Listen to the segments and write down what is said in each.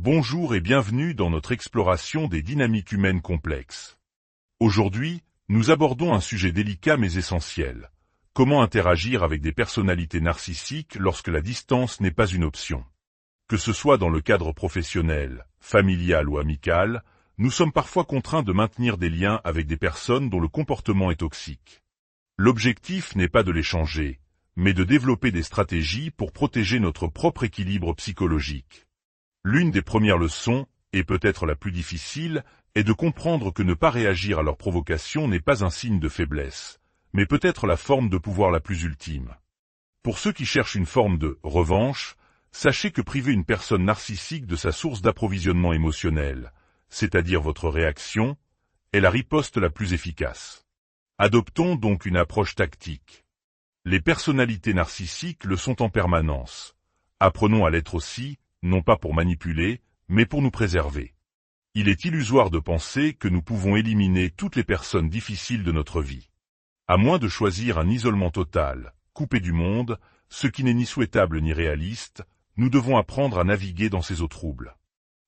Bonjour et bienvenue dans notre exploration des dynamiques humaines complexes. Aujourd'hui, nous abordons un sujet délicat mais essentiel. Comment interagir avec des personnalités narcissiques lorsque la distance n'est pas une option? Que ce soit dans le cadre professionnel, familial ou amical, nous sommes parfois contraints de maintenir des liens avec des personnes dont le comportement est toxique. L'objectif n'est pas de les changer, mais de développer des stratégies pour protéger notre propre équilibre psychologique. L'une des premières leçons, et peut-être la plus difficile, est de comprendre que ne pas réagir à leurs provocations n'est pas un signe de faiblesse, mais peut-être la forme de pouvoir la plus ultime. Pour ceux qui cherchent une forme de « revanche », sachez que priver une personne narcissique de sa source d'approvisionnement émotionnel, c'est-à-dire votre réaction, est la riposte la plus efficace. Adoptons donc une approche tactique. Les personnalités narcissiques le sont en permanence. Apprenons à l'être aussi, non pas pour manipuler, mais pour nous préserver. Il est illusoire de penser que nous pouvons éliminer toutes les personnes difficiles de notre vie. À moins de choisir un isolement total, coupé du monde, ce qui n'est ni souhaitable ni réaliste, nous devons apprendre à naviguer dans ces eaux troubles.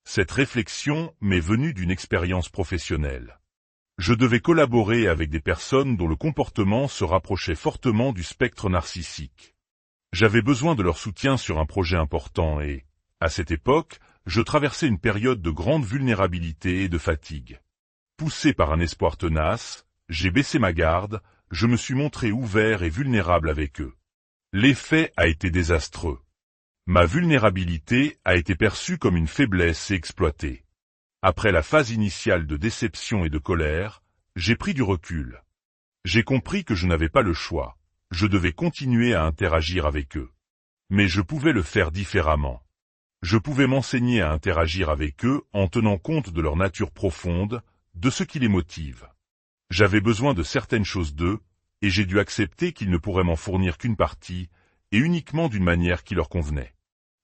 Cette réflexion m'est venue d'une expérience professionnelle. Je devais collaborer avec des personnes dont le comportement se rapprochait fortement du spectre narcissique. J'avais besoin de leur soutien sur un projet important et, à cette époque, je traversais une période de grande vulnérabilité et de fatigue. Poussé par un espoir tenace, j'ai baissé ma garde, je me suis montré ouvert et vulnérable avec eux. L'effet a été désastreux. Ma vulnérabilité a été perçue comme une faiblesse et exploitée. Après la phase initiale de déception et de colère, j'ai pris du recul. J'ai compris que je n'avais pas le choix, je devais continuer à interagir avec eux. Mais je pouvais le faire différemment. Je pouvais m'enseigner à interagir avec eux en tenant compte de leur nature profonde, de ce qui les motive. J'avais besoin de certaines choses d'eux, et j'ai dû accepter qu'ils ne pourraient m'en fournir qu'une partie, et uniquement d'une manière qui leur convenait.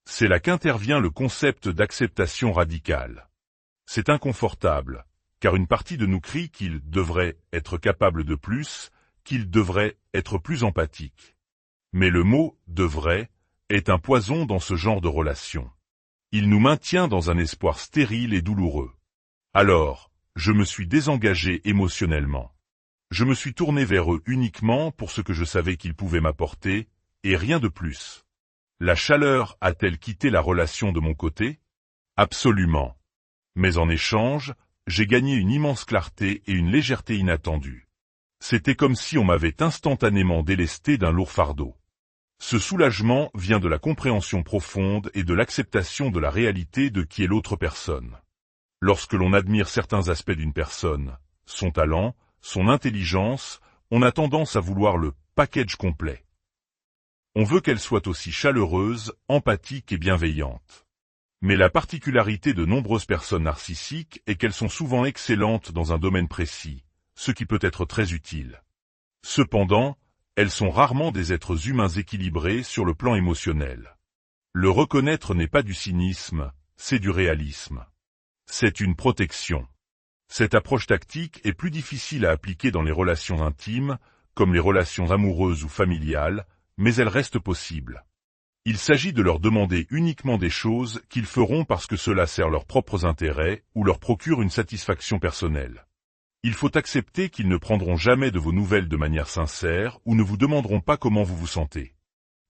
C'est là qu'intervient le concept d'acceptation radicale. C'est inconfortable, car une partie de nous crie qu'ils devraient être capables de plus, qu'ils devraient être plus empathiques. Mais le mot « devrait » est un poison dans ce genre de relation. Il nous maintient dans un espoir stérile et douloureux. Alors, je me suis désengagé émotionnellement. Je me suis tourné vers eux uniquement pour ce que je savais qu'ils pouvaient m'apporter, et rien de plus. La chaleur a-t-elle quitté la relation de mon côté? Absolument. Mais en échange, j'ai gagné une immense clarté et une légèreté inattendue. C'était comme si on m'avait instantanément délesté d'un lourd fardeau. Ce soulagement vient de la compréhension profonde et de l'acceptation de la réalité de qui est l'autre personne. Lorsque l'on admire certains aspects d'une personne, son talent, son intelligence, on a tendance à vouloir le package complet. On veut qu'elle soit aussi chaleureuse, empathique et bienveillante. Mais la particularité de nombreuses personnes narcissiques est qu'elles sont souvent excellentes dans un domaine précis, ce qui peut être très utile. Cependant, elles sont rarement des êtres humains équilibrés sur le plan émotionnel. Le reconnaître n'est pas du cynisme, c'est du réalisme. C'est une protection. Cette approche tactique est plus difficile à appliquer dans les relations intimes, comme les relations amoureuses ou familiales, mais elle reste possible. Il s'agit de leur demander uniquement des choses qu'ils feront parce que cela sert leurs propres intérêts ou leur procure une satisfaction personnelle. Il faut accepter qu'ils ne prendront jamais de vos nouvelles de manière sincère ou ne vous demanderont pas comment vous vous sentez.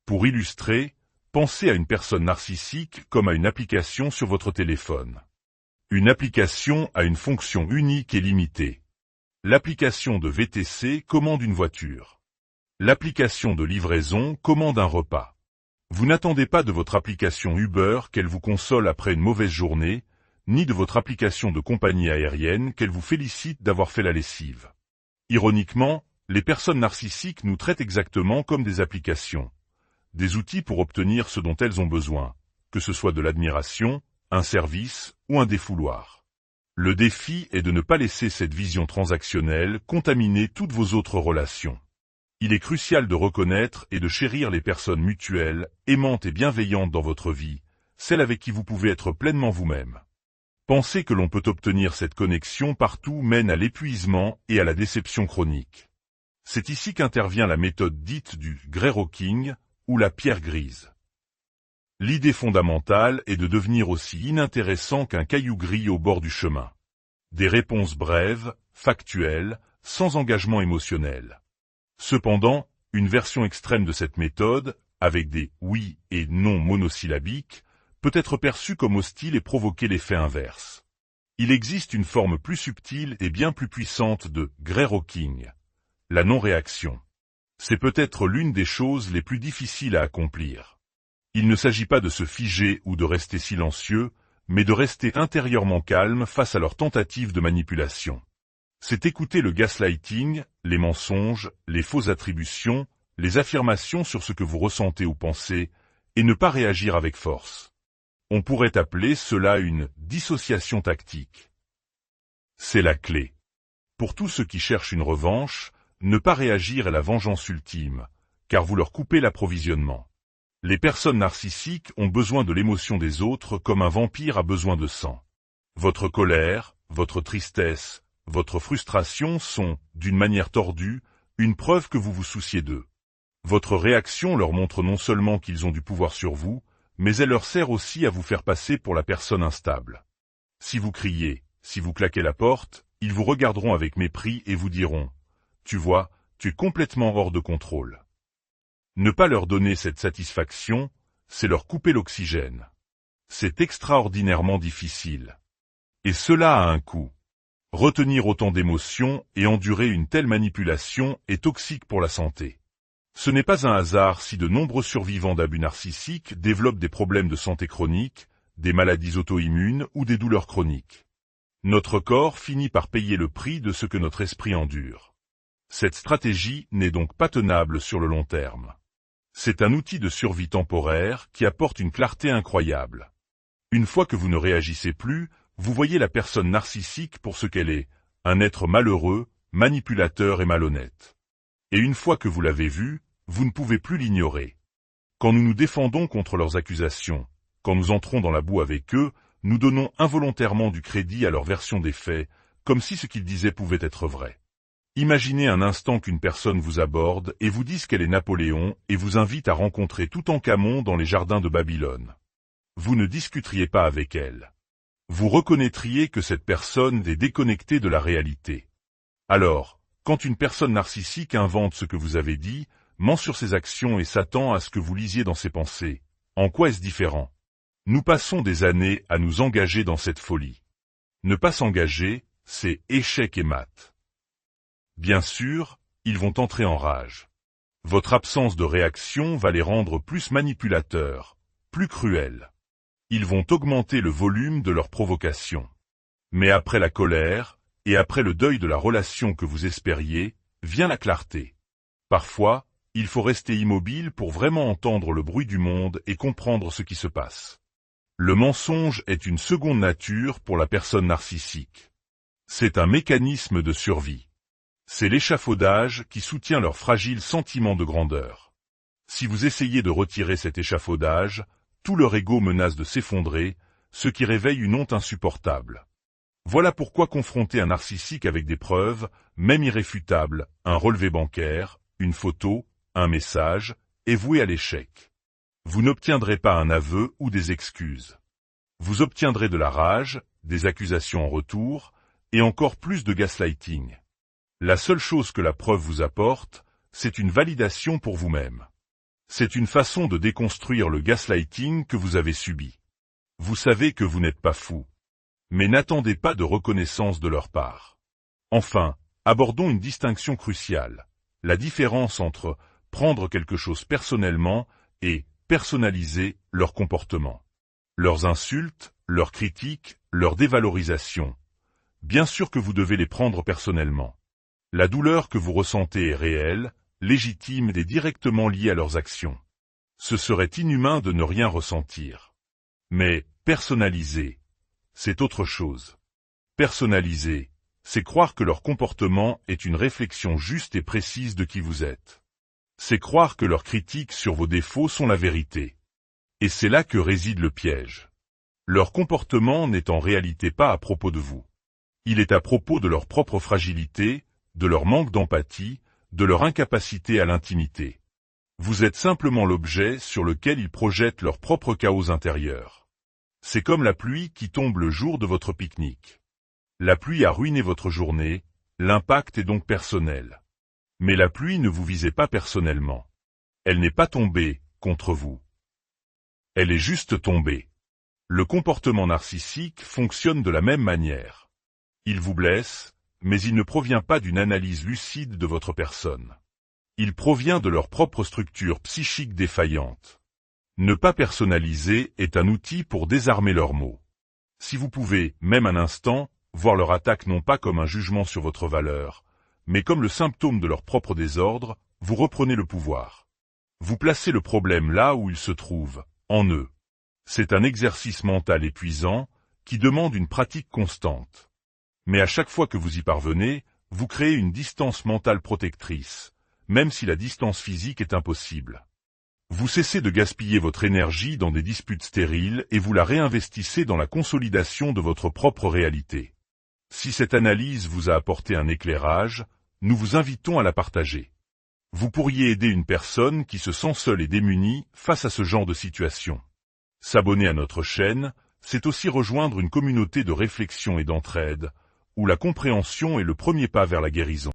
Pour illustrer, pensez à une personne narcissique comme à une application sur votre téléphone. Une application a une fonction unique et limitée. L'application de VTC commande une voiture. L'application de livraison commande un repas. Vous n'attendez pas de votre application Uber qu'elle vous console après une mauvaise journée, ni de votre application de compagnie aérienne qu'elle vous félicite d'avoir fait la lessive. Ironiquement, les personnes narcissiques nous traitent exactement comme des applications, des outils pour obtenir ce dont elles ont besoin, que ce soit de l'admiration, un service ou un défouloir. Le défi est de ne pas laisser cette vision transactionnelle contaminer toutes vos autres relations. Il est crucial de reconnaître et de chérir les personnes mutuelles, aimantes et bienveillantes dans votre vie, celles avec qui vous pouvez être pleinement vous-même. Penser que l'on peut obtenir cette connexion partout mène à l'épuisement et à la déception chronique. C'est ici qu'intervient la méthode dite du grey rocking ou la pierre grise. L'idée fondamentale est de devenir aussi inintéressant qu'un caillou gris au bord du chemin. Des réponses brèves, factuelles, sans engagement émotionnel. Cependant, une version extrême de cette méthode, avec des oui et non monosyllabiques, peut être perçue comme hostile et provoquer l'effet inverse. Il existe une forme plus subtile et bien plus puissante de grey rocking, la non-réaction. C'est peut-être l'une des choses les plus difficiles à accomplir. Il ne s'agit pas de se figer ou de rester silencieux, mais de rester intérieurement calme face à leur tentative de manipulation. C'est écouter le gaslighting, les mensonges, les fausses attributions, les affirmations sur ce que vous ressentez ou pensez, et ne pas réagir avec force. On pourrait appeler cela une dissociation tactique. C'est la clé. Pour tous ceux qui cherchent une revanche, ne pas réagir est la vengeance ultime, car vous leur coupez l'approvisionnement. Les personnes narcissiques ont besoin de l'émotion des autres comme un vampire a besoin de sang. Votre colère, votre tristesse, votre frustration sont, d'une manière tordue, une preuve que vous vous souciez d'eux. Votre réaction leur montre non seulement qu'ils ont du pouvoir sur vous, mais elle leur sert aussi à vous faire passer pour la personne instable. Si vous criez, si vous claquez la porte, ils vous regarderont avec mépris et vous diront « Tu vois, tu es complètement hors de contrôle ». Ne pas leur donner cette satisfaction, c'est leur couper l'oxygène. C'est extraordinairement difficile. Et cela a un coût. Retenir autant d'émotions et endurer une telle manipulation est toxique pour la santé. Ce n'est pas un hasard si de nombreux survivants d'abus narcissiques développent des problèmes de santé chroniques, des maladies auto-immunes ou des douleurs chroniques. Notre corps finit par payer le prix de ce que notre esprit endure. Cette stratégie n'est donc pas tenable sur le long terme. C'est un outil de survie temporaire qui apporte une clarté incroyable. Une fois que vous ne réagissez plus, vous voyez la personne narcissique pour ce qu'elle est, un être malheureux, manipulateur et malhonnête. Et une fois que vous l'avez vu, vous ne pouvez plus l'ignorer. Quand nous nous défendons contre leurs accusations, quand nous entrons dans la boue avec eux, nous donnons involontairement du crédit à leur version des faits, comme si ce qu'ils disaient pouvait être vrai. Imaginez un instant qu'une personne vous aborde et vous dise qu'elle est Napoléon et vous invite à rencontrer Toutankhamon dans les jardins de Babylone. Vous ne discuteriez pas avec elle. Vous reconnaîtriez que cette personne est déconnectée de la réalité. Alors, quand une personne narcissique invente ce que vous avez dit, ment sur ses actions et s'attend à ce que vous lisiez dans ses pensées, en quoi est-ce différent? Nous passons des années à nous engager dans cette folie. Ne pas s'engager, c'est échec et mat. Bien sûr, ils vont entrer en rage. Votre absence de réaction va les rendre plus manipulateurs, plus cruels. Ils vont augmenter le volume de leur provocation. Mais après la colère, et après le deuil de la relation que vous espériez, vient la clarté. Parfois, il faut rester immobile pour vraiment entendre le bruit du monde et comprendre ce qui se passe. Le mensonge est une seconde nature pour la personne narcissique. C'est un mécanisme de survie. C'est l'échafaudage qui soutient leur fragile sentiment de grandeur. Si vous essayez de retirer cet échafaudage, tout leur ego menace de s'effondrer, ce qui réveille une honte insupportable. Voilà pourquoi confronter un narcissique avec des preuves, même irréfutables, un relevé bancaire, une photo, un message, est voué à l'échec. Vous n'obtiendrez pas un aveu ou des excuses. Vous obtiendrez de la rage, des accusations en retour, et encore plus de gaslighting. La seule chose que la preuve vous apporte, c'est une validation pour vous-même. C'est une façon de déconstruire le gaslighting que vous avez subi. Vous savez que vous n'êtes pas fou. Mais n'attendez pas de reconnaissance de leur part. Enfin, abordons une distinction cruciale, la différence entre prendre quelque chose personnellement et personnaliser leur comportement. Leurs insultes, leurs critiques, leur dévalorisation. Bien sûr que vous devez les prendre personnellement. La douleur que vous ressentez est réelle, légitime et directement liée à leurs actions. Ce serait inhumain de ne rien ressentir. Mais personnaliser, c'est autre chose. Personnaliser, c'est croire que leur comportement est une réflexion juste et précise de qui vous êtes. C'est croire que leurs critiques sur vos défauts sont la vérité. Et c'est là que réside le piège. Leur comportement n'est en réalité pas à propos de vous. Il est à propos de leur propre fragilité, de leur manque d'empathie, de leur incapacité à l'intimité. Vous êtes simplement l'objet sur lequel ils projettent leur propre chaos intérieur. C'est comme la pluie qui tombe le jour de votre pique-nique. La pluie a ruiné votre journée, l'impact est donc personnel. Mais la pluie ne vous visait pas personnellement. Elle n'est pas tombée contre vous. Elle est juste tombée. Le comportement narcissique fonctionne de la même manière. Il vous blesse, mais il ne provient pas d'une analyse lucide de votre personne. Il provient de leur propre structure psychique défaillante. Ne pas personnaliser est un outil pour désarmer leurs mots. Si vous pouvez, même un instant, voir leur attaque non pas comme un jugement sur votre valeur, mais comme le symptôme de leur propre désordre, vous reprenez le pouvoir. Vous placez le problème là où il se trouve, en eux. C'est un exercice mental épuisant, qui demande une pratique constante. Mais à chaque fois que vous y parvenez, vous créez une distance mentale protectrice, même si la distance physique est impossible. Vous cessez de gaspiller votre énergie dans des disputes stériles et vous la réinvestissez dans la consolidation de votre propre réalité. Si cette analyse vous a apporté un éclairage, nous vous invitons à la partager. Vous pourriez aider une personne qui se sent seule et démunie face à ce genre de situation. S'abonner à notre chaîne, c'est aussi rejoindre une communauté de réflexion et d'entraide, où la compréhension est le premier pas vers la guérison.